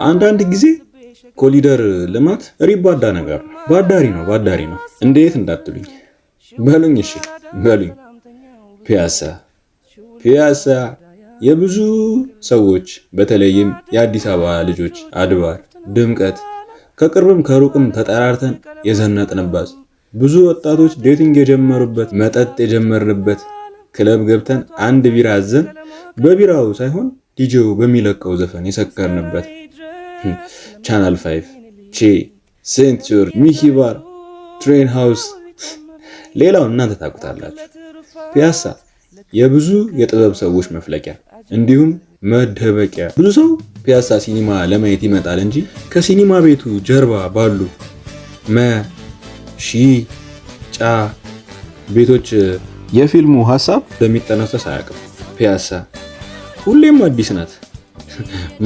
አንዳንድ ጊዜ ኮሊደር ልማት ሪባዳ ነገር ነው። ባዳሪ ነው እንዴት እንዳትሉኝ በሉኝ። እሺ በሉኝ። ፒያሳ የብዙ ሰዎች በተለይም የአዲስ አበባ ልጆች አድባር ድምቀት፣ ከቅርብም ከሩቅም ተጠራርተን የዘነጥንባት፣ ብዙ ወጣቶች ዴቲንግ የጀመሩበት፣ መጠጥ የጀመርንበት፣ ክለብ ገብተን አንድ ቢራ አዘን በቢራው ሳይሆን ዲጄው በሚለቀው ዘፈን የሰከርንበት፣ ቻናል 5 ቼ ሴንቹሪ ሚኪ ባር ትሬን ሃውስ፣ ሌላው እናንተ ታውቁታላችሁ። ፒያሳ የብዙ የጥበብ ሰዎች መፍለቂያ እንዲሁም መደበቂያ። ብዙ ሰው ፒያሳ ሲኒማ ለማየት ይመጣል እንጂ ከሲኒማ ቤቱ ጀርባ ባሉ ጫ ቤቶች የፊልሙ ሐሳብ እንደሚጠነሰስ አያውቅም። ፒያሳ ሁሌም አዲስ ናት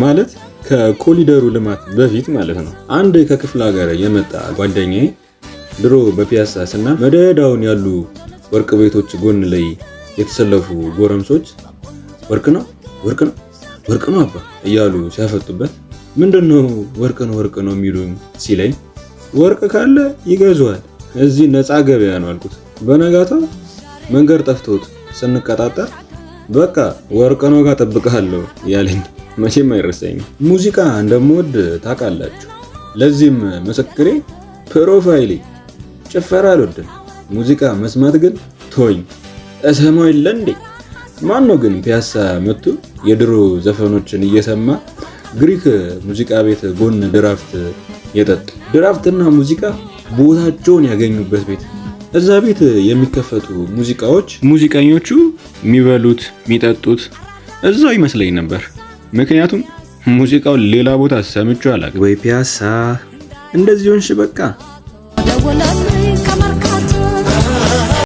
ማለት ከኮሊደሩ ልማት በፊት ማለት ነው። አንድ ከክፍለ ሀገር የመጣ ጓደኛዬ ድሮ በፒያሳ ስና መደዳውን ያሉ ወርቅ ቤቶች ጎን ላይ የተሰለፉ ጎረምሶች ወርቅ ነው አባ እያሉ ሲያፈጡበት ምንድነው ወርቅ ነው የሚሉኝ ሲለኝ ወርቅ ካለ ይገዙዋል እዚህ ነፃ ገበያ ነው አልኩት። በነጋታው መንገድ ጠፍቶት ስንቀጣጠር በቃ ወርቅ ነው ጋር ጠብቀሃለሁ ያለኝ መቼም አይረሳኝም። ሙዚቃ እንደምወድ ታውቃላችሁ። ለዚህም ምስክሬ ፕሮፋይሌ። ጭፈራ አልወድም፣ ሙዚቃ መስማት ግን ቶኝ እሰማው የለ እንዴ። ማን ነው ግን ፒያሳ መጥቶ የድሮ ዘፈኖችን እየሰማ ግሪክ ሙዚቃ ቤት ጎን ድራፍት የጠጡ? ድራፍትና ሙዚቃ ቦታቸውን ያገኙበት ቤት። እዛ ቤት የሚከፈቱ ሙዚቃዎች ሙዚቀኞቹ የሚበሉት የሚጠጡት እዛው ይመስለኝ ነበር። ምክንያቱም ሙዚቃው ሌላ ቦታ ሰምቼው አላውቅም። ወይ ፒያሳ እንደዚህ ሆንሽ በቃ